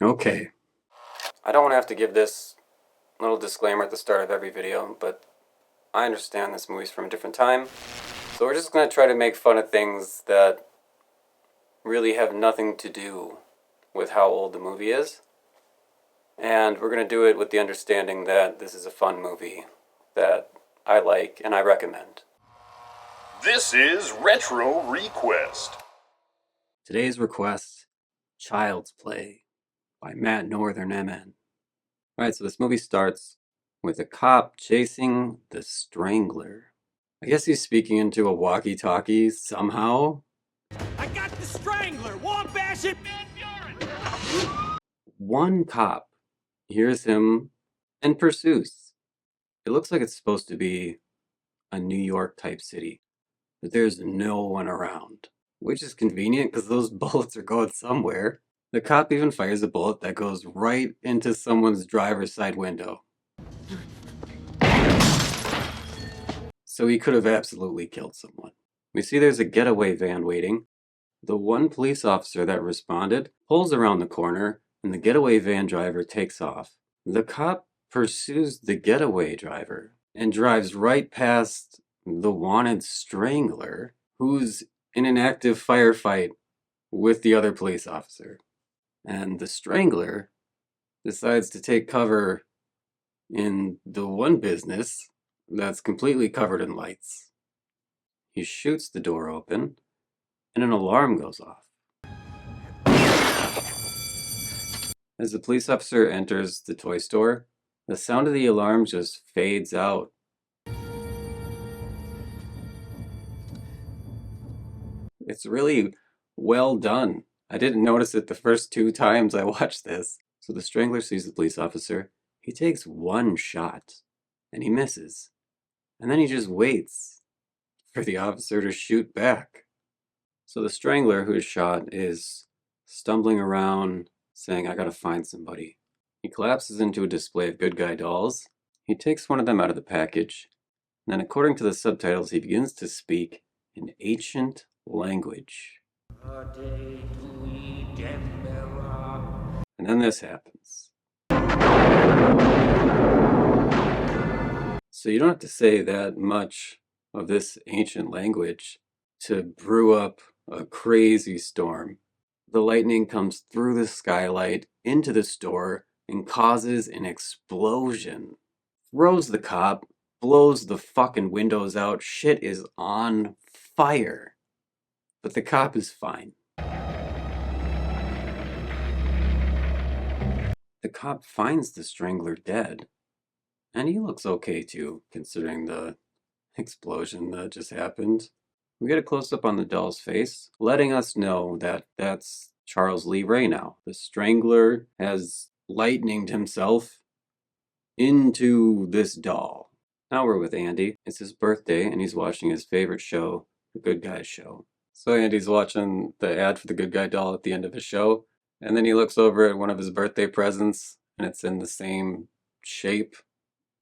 Okay. I don't want to have to give this little disclaimer at the start of every video, but I understand this movie's from a different time. So we're just going to try to make fun of things that really have nothing to do with how old the movie is. And we're going to do it with the understanding that this is a fun movie that I like and I recommend. This is Retro Request. Today's request, Child's Play by Matt Northern MN. Alright, so this movie starts with a cop chasing the Strangler. I guess he's speaking into a walkie-talkie somehow. I got the Strangler! Wabash it! One cop hears him and pursues. It looks like it's supposed to be a New York type city, but there's no one around, which is convenient because those bullets are going somewhere. The cop even fires a bullet that goes right into someone's driver's side window. So he could have absolutely killed someone. We see there's a getaway van waiting. The one police officer that responded pulls around the corner and the getaway van driver takes off. The cop pursues the getaway driver and drives right past the wanted Strangler, who's in an active firefight with the other police officer. And the Strangler decides to take cover in the one business that's completely covered in lights. He shoots the door open, and an alarm goes off. As the police officer enters the toy store, the sound of the alarm just fades out. It's really well done. I didn't notice it the first 2 times I watched this. So the Strangler sees the police officer. He takes one shot, and he misses. And then he just waits for the officer to shoot back. So the Strangler who is shot is stumbling around saying, I gotta find somebody. He collapses into a display of good guy dolls. He takes one of them out of the package. And then according to the subtitles, he begins to speak in ancient language. And then this happens. So you don't have to say that much of this ancient language to brew up a crazy storm. The lightning comes through the skylight into the store and causes an explosion. Throws the cop, blows the fucking windows out. Shit is on fire. But the cop is fine. The cop finds the Strangler dead. And he looks okay too, considering the explosion that just happened. We get a close-up on the doll's face, letting us know that that's Charles Lee Ray now. The Strangler has lightninged himself into this doll. Now we're with Andy. It's his birthday, and he's watching his favorite show, The Good Guys Show. So Andy's watching the ad for the Good Guy doll at the end of the show, and then he looks over at one of his birthday presents, and it's in the same shape,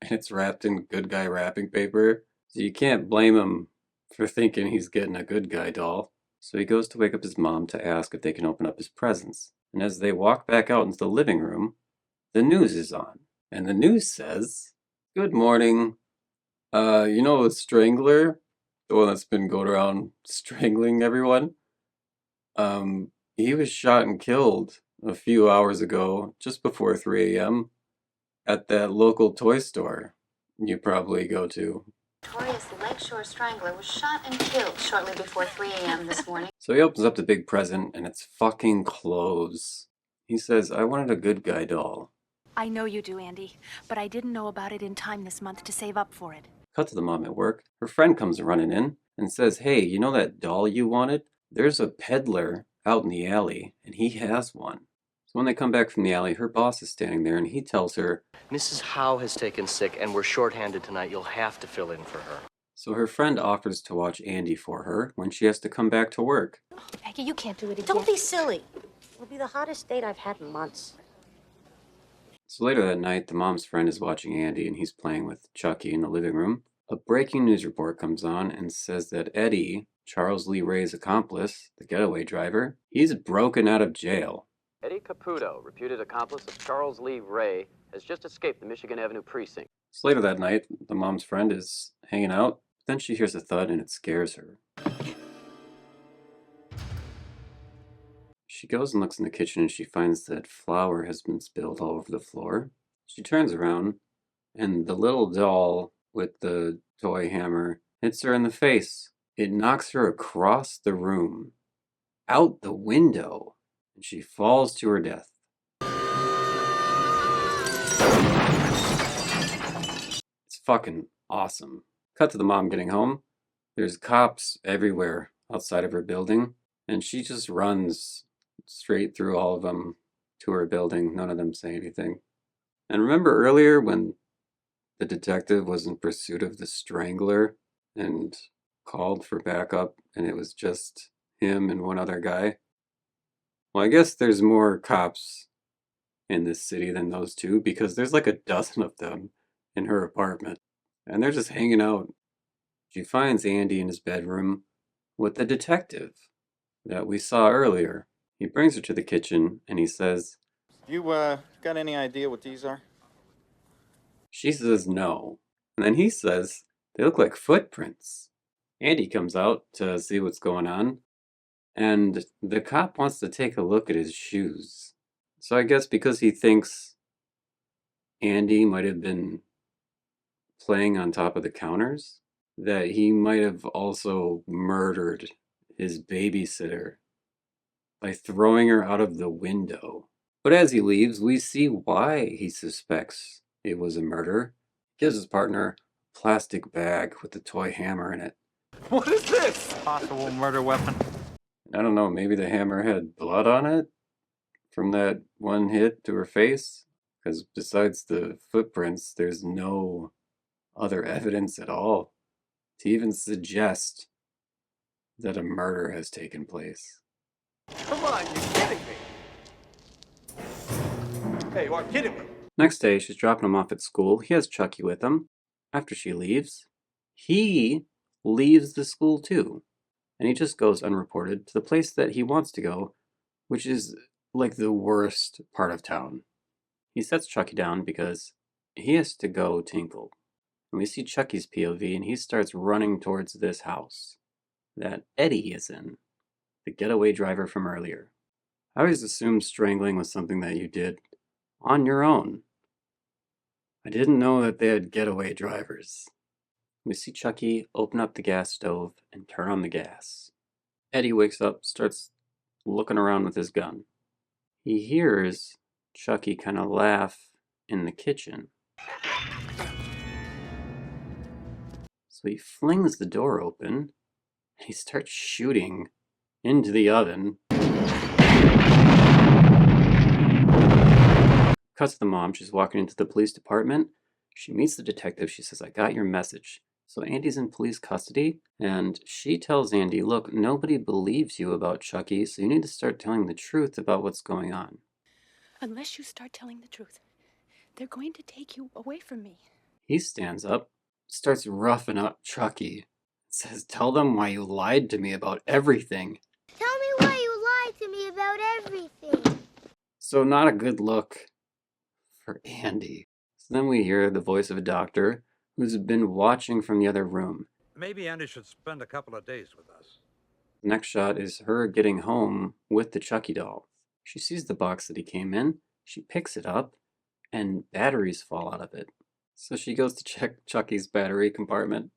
and it's wrapped in Good Guy wrapping paper. So you can't blame him for thinking he's getting a Good Guy doll. So he goes to wake up his mom to ask if they can open up his presents. And as they walk back out into the living room, the news is on. And the news says, good morning. You know the Strangler? The one that's been going around strangling everyone? He was shot and killed a few hours ago, just before 3 a.m. at that local toy store you probably go to. Notorious Lakeshore Strangler was shot and killed shortly before 3 a.m. this morning. So he opens up the big present, and it's fucking clothes. He says, I wanted a Good Guy doll. I know you do, Andy, but I didn't know about it in time this month to save up for it. Cut to the mom at work. Her friend comes running in and says, hey, you know that doll you wanted? There's a peddler out in the alley, and he has one. So when they come back from the alley, her boss is standing there, and he tells her, Mrs. Howe has taken sick, and we're shorthanded tonight. You'll have to fill in for her. So her friend offers to watch Andy for her when she has to come back to work. Maggie, you can't do it again. Don't be silly. It'll be the hottest date I've had in months. So later that night, the mom's friend is watching Andy, and he's playing with Chucky in the living room. A breaking news report comes on and says that Eddie, Charles Lee Ray's accomplice, the getaway driver, he's broken out of jail. Eddie Caputo, reputed accomplice of Charles Lee Ray, has just escaped the Michigan Avenue precinct. So later that night, the mom's friend is hanging out. Then she hears a thud and it scares her. She goes and looks in the kitchen and she finds that flour has been spilled all over the floor. She turns around and the little doll with the toy hammer hits her in the face. It knocks her across the room, out the window, and she falls to her death. It's fucking awesome. Cut to the mom getting home. There's cops everywhere outside of her building, and she just runs straight through all of them to her building. None of them say anything. And remember earlier when the detective was in pursuit of the strangler and called for backup, and it was just him and one other guy? Well, I guess there's more cops in this city than those two, because there's like a dozen of them in her apartment, and they're just hanging out. She finds Andy in his bedroom with the detective that we saw earlier. He brings her to the kitchen and he says, You, got any idea what these are? she says no. And then he says, they look like footprints. Andy comes out to see what's going on, and the cop wants to take a look at his shoes. So I guess because he thinks Andy might have been playing on top of the counters, that he might have also murdered his babysitter by throwing her out of the window. But as he leaves, we see why he suspects it was a murder. He gives his partner a plastic bag with a toy hammer in it. What is this? Possible murder weapon. I don't know, maybe the hammer had blood on it from that one hit to her face? Because besides the footprints, there's no other evidence at all to even suggest that a murder has taken place. Come on, you're kidding me. Hey, you are kidding me. Next day, she's dropping him off at school. He has Chucky with him. After she leaves, he leaves the school too. And he just goes unreported to the place that he wants to go, which is like the worst part of town. He sets Chucky down because he has to go tinkle. And we see Chucky's POV and he starts running towards this house that Eddie is in, the getaway driver from earlier. I always assumed strangling was something that you did on your own. I didn't know that they had getaway drivers. We see Chucky open up the gas stove and turn on the gas. Eddie wakes up, starts looking around with his gun. He hears Chucky kind of laugh in the kitchen. So he flings the door open and he starts shooting into the oven. Cuts to the mom. She's walking into the police department. She meets the detective. She says, I got your message. So Andy's in police custody, and she tells Andy, look, nobody believes you about Chucky, so you need to start telling the truth about what's going on. Unless you start telling the truth, they're going to take you away from me. He stands up, starts roughing up Chucky, says, tell them why you lied to me about everything. Tell me why you lied to me about everything. So not a good look for Andy. So then we hear the voice of a doctor who's been watching from the other room. Maybe Andy should spend a couple of days with us. The next shot is her getting home with the Chucky doll. She sees the box that he came in, she picks it up, and batteries fall out of it. So she goes to check Chucky's battery compartment.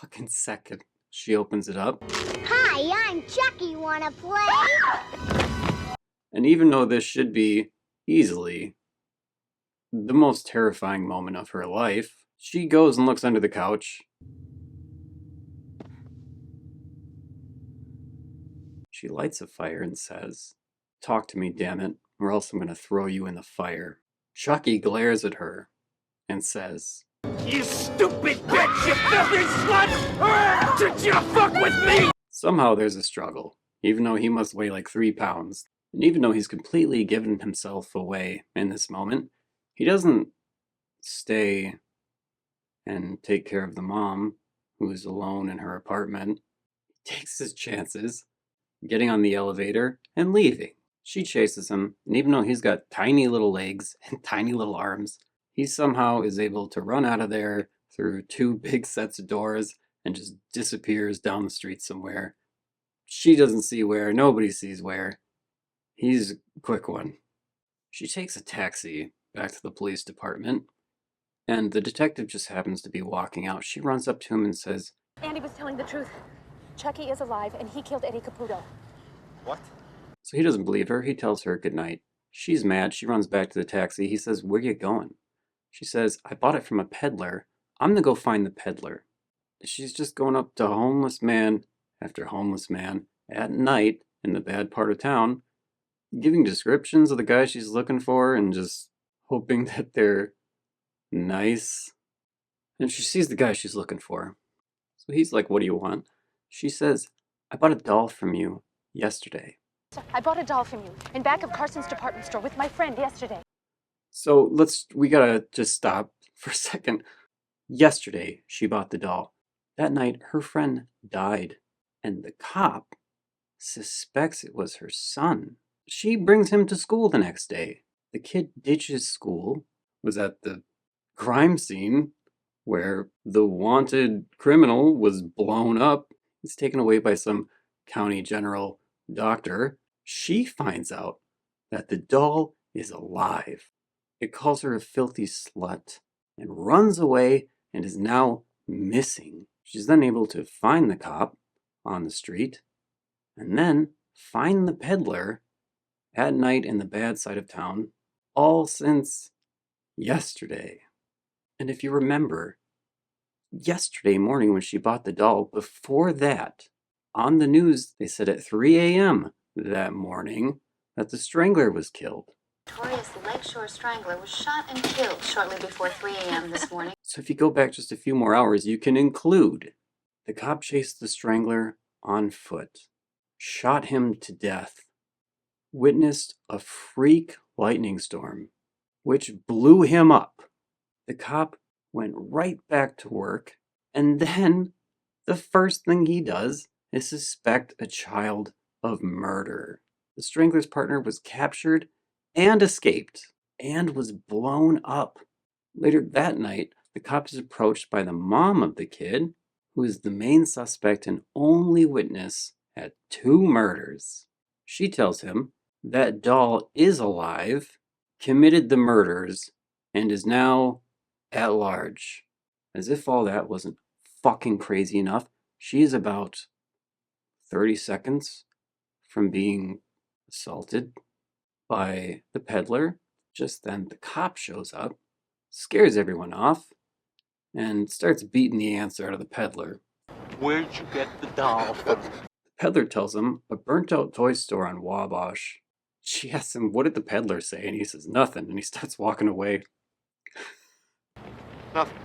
Fucking second. She opens it up. Hi, I'm Chucky. Wanna play? And even though this should be easily the most terrifying moment of her life, she goes and looks under the couch. She lights a fire and says, talk to me, damn it, or else I'm gonna throw you in the fire. Chucky glares at her and says, You stupid bitch, you filthy slut! Did you fuck with me? Somehow there's a struggle, even though he must weigh like 3 pounds. And even though he's completely given himself away in this moment, he doesn't stay and take care of the mom, who is alone in her apartment. He takes his chances, getting on the elevator and leaving. She chases him, and even though he's got tiny little legs and tiny little arms, he somehow is able to run out of there through 2 big sets of doors and just disappears down the street somewhere. She doesn't see where, nobody sees where. He's a quick one. She takes a taxi back to the police department, and the detective just happens to be walking out. She runs up to him and says, Andy was telling the truth. Chucky is alive, and he killed Eddie Caputo. What? so he doesn't believe her. He tells her goodnight. She's mad. She runs back to the taxi. He says, where you going? She says, I bought it from a peddler. I'm gonna go find the peddler. She's just going up to homeless man after homeless man at night in the bad part of town, giving descriptions of the guy she's looking for and just hoping that they're nice. And she sees the guy she's looking for. So he's like, what do you want? She says, I bought a doll from you yesterday. I bought a doll from you in back of Carson's department store with my friend yesterday. So we gotta just stop for a second. Yesterday, she bought the doll. That night, her friend died, and the cop suspects it was her son. She brings him to school the next day. The kid ditches school, was at the crime scene where the wanted criminal was blown up. He's taken away by some county general doctor. She finds out that the doll is alive. It calls her a filthy slut and runs away and is now missing. She's then able to find the cop on the street and then find the peddler at night in the bad side of town, all since yesterday. And if you remember, yesterday morning when she bought the doll, before that, on the news, they said at 3 a.m. that morning that the strangler was killed. Notorious Lakeshore Strangler was shot and killed shortly before 3 a.m. this morning. So if you go back just a few more hours, you can include the cop chased the strangler on foot, shot him to death, witnessed a freak lightning storm, which blew him up. The cop went right back to work, and then the first thing he does is suspect a child of murder. The strangler's partner was captured and escaped, and was blown up. Later that night, the cop is approached by the mom of the kid, who is the main suspect and only witness at 2 murders. She tells him that doll is alive, committed the murders, and is now at large. As if all that wasn't fucking crazy enough, she is about 30 seconds from being assaulted by the peddler. Just then the cop shows up, scares everyone off, and starts beating the ants out of the peddler. Where'd you get the doll from? The peddler tells him a burnt out toy store on Wabash. She asks him, what did the peddler say? And he says, nothing, and he starts walking away. Nothing.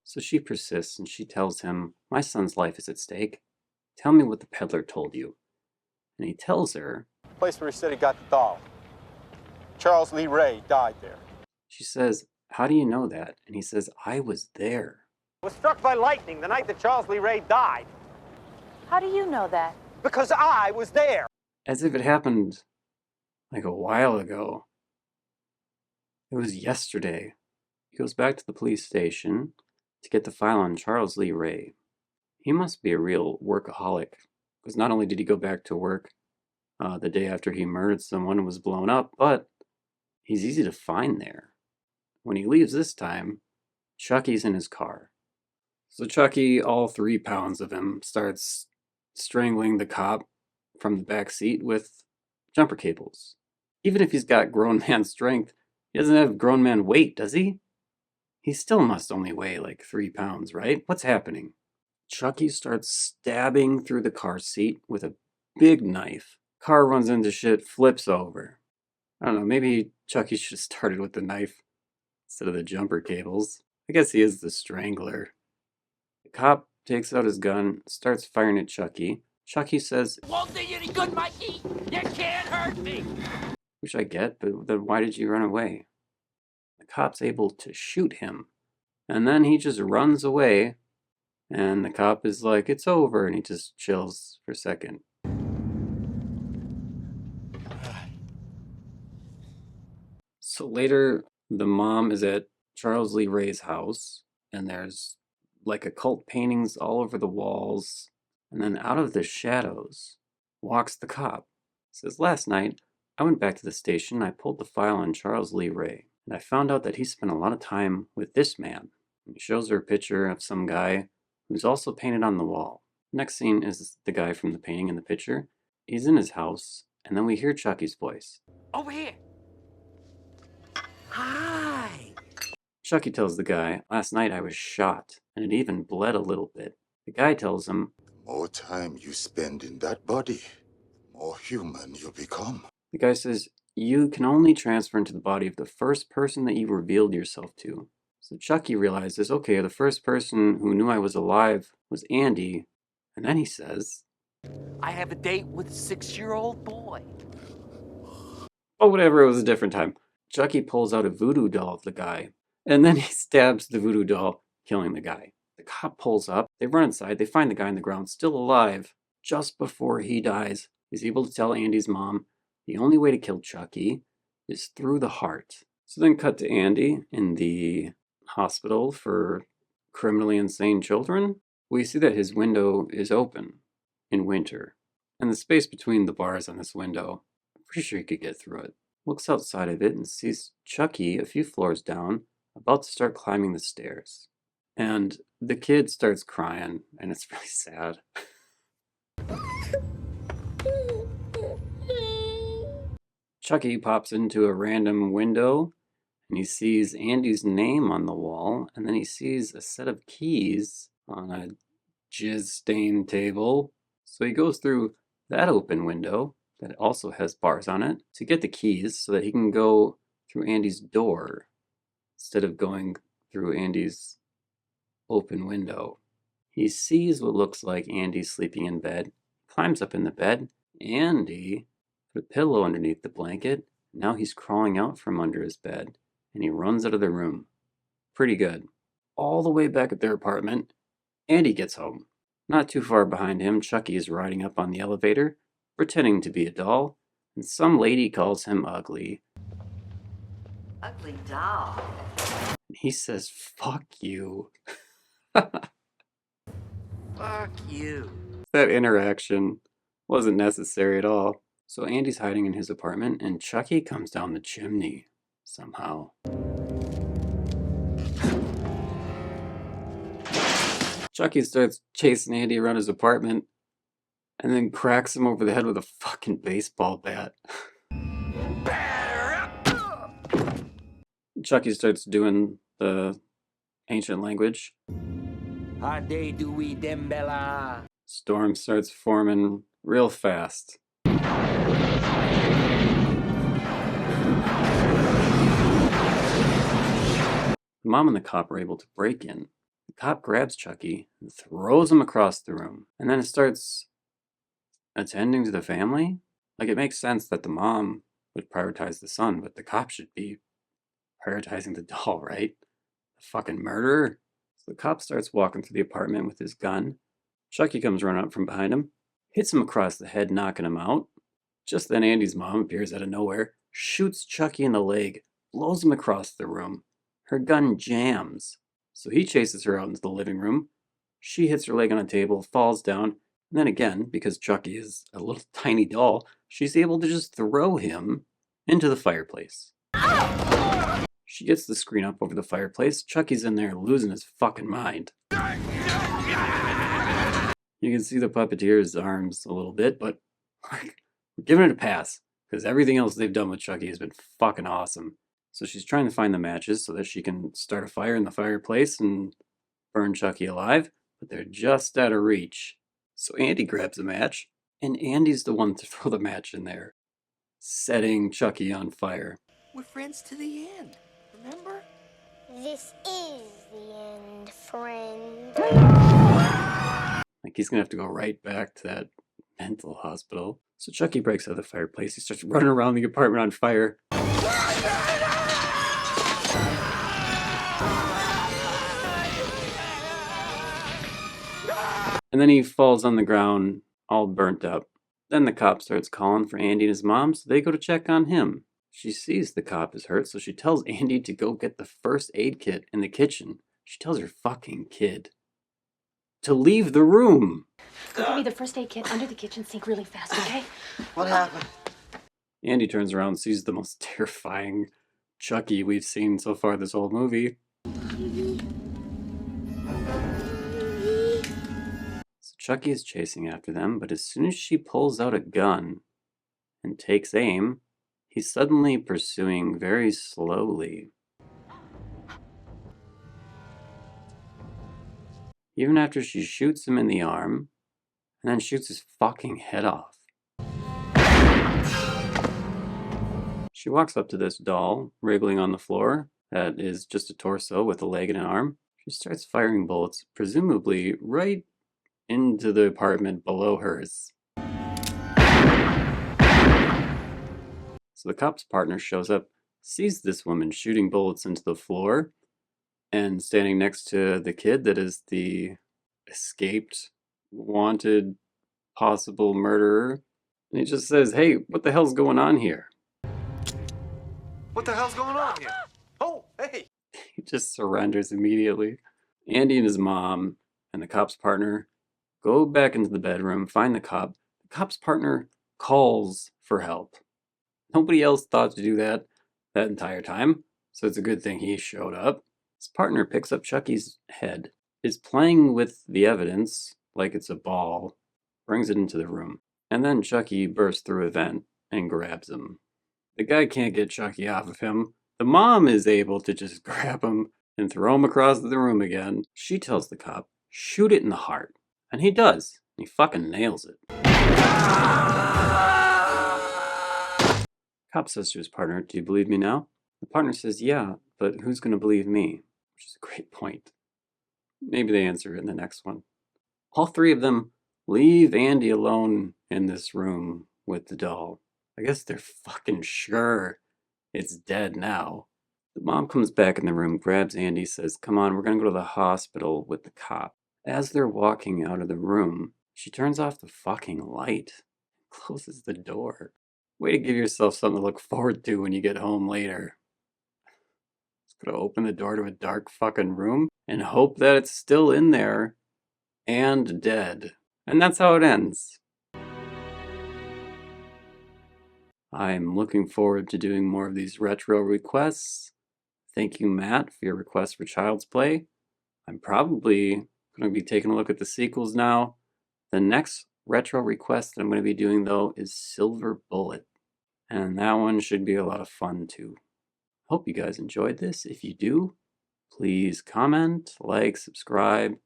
So she persists and she tells him, my son's life is at stake. Tell me what the peddler told you. And he tells her, Place where he said he got the doll. Charles Lee Ray died there. she says, how do you know that? And he says, I was there. Was struck by lightning the night that Charles Lee Ray died. How do you know that? Because I was there. As if it happened like a while ago. It was yesterday. He goes back to the police station to get the file on Charles Lee Ray. He must be a real workaholic, because not only did he go back to work the day after he murdered someone and was blown up, but he's easy to find there. When he leaves this time, Chucky's in his car. So Chucky, all 3 pounds of him, starts strangling the cop from the back seat with jumper cables. Even if he's got grown man strength, he doesn't have grown man weight, does he? He still must only weigh like 3 pounds, right? What's happening? Chucky starts stabbing through the car seat with a big knife. Car runs into shit, flips over. I don't know, maybe Chucky should have started with the knife instead of the jumper cables. I guess he is the strangler. The cop takes out his gun, starts firing at Chucky. Chucky says, Won't do you any good, Mikey. You can't hurt me. which I get, but then why did you run away? The cop's able to shoot him And then he just runs away, and the cop is like, it's over, and he just chills for a second. So later, the mom is at Charles Lee Ray's house, and there's like occult paintings all over the walls. And then out of the shadows walks the cop. He says, last night, I went back to the station, I pulled the file on Charles Lee Ray, and I found out that he spent a lot of time with this man. And he shows her a picture of some guy who's also painted on the wall. Next scene is the guy from the painting in the picture. He's in his house, and then we hear Chucky's voice. Over here. Hi. Chucky tells the guy, last night I was shot, and it even bled a little bit. The guy tells him, more time you spend in that body, more human you become. The guy says, you can only transfer into the body of the first person that you revealed yourself to. So Chucky realizes, okay, the first person who knew I was alive was Andy. And then he says, I have a date with a 6-year-old boy. Oh, whatever, it was a different time. Chucky pulls out a voodoo doll of the guy, and then he stabs the voodoo doll, killing the guy. The cop pulls up, they run inside, they find the guy on the ground, still alive. Just before he dies, he's able to tell Andy's mom the only way to kill Chucky is through the heart. So then cut to Andy in the hospital for criminally insane children. We see that his window is open in winter, and the space between the bars on this window, I'm pretty sure he could get through it. Looks outside of it and sees Chucky a few floors down, about to start climbing the stairs. And the kid starts crying, and it's really sad. Chucky pops into a random window, and he sees Andy's name on the wall, and then he sees a set of keys on a jizz-stained table. So he goes through that open window that also has bars on it to get the keys so that he can go through Andy's door instead of going through Andy's open window. He sees what looks like Andy sleeping in bed, climbs up in the bed. Andy put a pillow underneath the blanket. Now he's crawling out from under his bed, and he runs out of the room. Pretty good. All the way back at their apartment, Andy gets home. Not too far behind him, Chucky is riding up on the elevator, pretending to be a doll, and some lady calls him ugly. Ugly doll. And he says, fuck you. Fuck you. That interaction wasn't necessary at all. So Andy's hiding in his apartment, and Chucky comes down the chimney somehow. Chucky starts chasing Andy around his apartment, and then cracks him over the head with a fucking baseball bat. Chucky starts doing the ancient language. Storm starts forming real fast. The mom and the cop are able to break in. The cop grabs Chucky and throws him across the room. And then it starts attending to the family. Like, it makes sense that the mom would prioritize the son, but the cop should be prioritizing the doll, right? The fucking murderer. So the cop starts walking through the apartment with his gun. Chucky comes running up from behind him, hits him across the head, knocking him out. Just then Andy's mom appears out of nowhere, shoots Chucky in the leg, blows him across the room. Her gun jams. So he chases her out into the living room. She hits her leg on a table, falls down, and then again, because Chucky is a little tiny doll, she's able to just throw him into the fireplace. She gets the screen up over the fireplace. Chucky's in there losing his fucking mind. You can see the puppeteer's arms a little bit, but we're giving it a pass, because everything else they've done with Chucky has been fucking awesome. So she's trying to find the matches so that she can start a fire in the fireplace and burn Chucky alive, but they're just out of reach. So Andy grabs a match, and Andy's the one to throw the match in there, setting Chucky on fire. We're friends to the end, remember? This is the end, friend. Like, he's gonna have to go right back to that mental hospital. So Chucky breaks out of the fireplace. He starts running around the apartment on fire. And then he falls on the ground, all burnt up. Then the cop starts calling for Andy and his mom, so they go to check on him. She sees the cop is hurt, so she tells Andy to go get the first aid kit in the kitchen. She tells her fucking kid to leave the room. Go get me the first aid kit under the kitchen sink really fast, okay? What happened? Andy turns around and sees the most terrifying Chucky we've seen so far this whole movie. So Chucky is chasing after them, but as soon as she pulls out a gun and takes aim, he's suddenly pursuing very slowly. Even after she shoots him in the arm, and then shoots his fucking head off. She walks up to this doll, wriggling on the floor, that is just a torso with a leg and an arm. She starts firing bullets, presumably right into the apartment below hers. So the cop's partner shows up, sees this woman shooting bullets into the floor, and standing next to the kid that is the escaped, wanted, possible murderer. And he just says, "Hey, what the hell's going on here?" What the hell's going on here? Oh, hey! He just surrenders immediately. Andy and his mom and the cop's partner go back into the bedroom, find the cop. The cop's partner calls for help. Nobody else thought to do that entire time, so it's a good thing he showed up. His partner picks up Chucky's head, is playing with the evidence like it's a ball, brings it into the room, and then Chucky bursts through a vent and grabs him. The guy can't get Chucky off of him. The mom is able to just grab him and throw him across the room again. She tells the cop, shoot it in the heart. And he does. He fucking nails it. Cop says to his partner, "Do you believe me now?" The partner says, "Yeah, but who's going to believe me?" Which is a great point. Maybe they answer it in the next one. All three of them leave Andy alone in this room with the doll. I guess they're fucking sure it's dead now. The mom comes back in the room, grabs Andy, says, "Come on, we're going to go to the hospital with the cop." As they're walking out of the room, she turns off the fucking light, closes the door. Way to give yourself something to look forward to when you get home later. Just gonna open the door to a dark fucking room and hope that it's still in there and dead. And that's how it ends. I'm looking forward to doing more of these retro requests. Thank you, Matt, for your request for Child's Play. I'm probably going to be taking a look at the sequels now. The next retro request that I'm going to be doing, though, is Silver Bullet. And that one should be a lot of fun, too. Hope you guys enjoyed this. If you do, please comment, like, subscribe,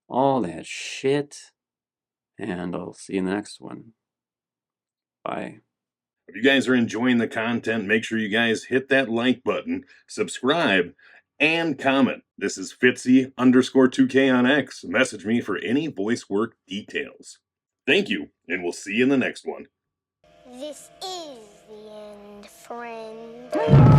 all that shit. And I'll see you in the next one. Bye. If you guys are enjoying the content, make sure you guys hit that like button, subscribe, and comment. This is Fitzy_2K on X. Message me for any voice work details. Thank you, and we'll see you in the next one. This is the end, friend.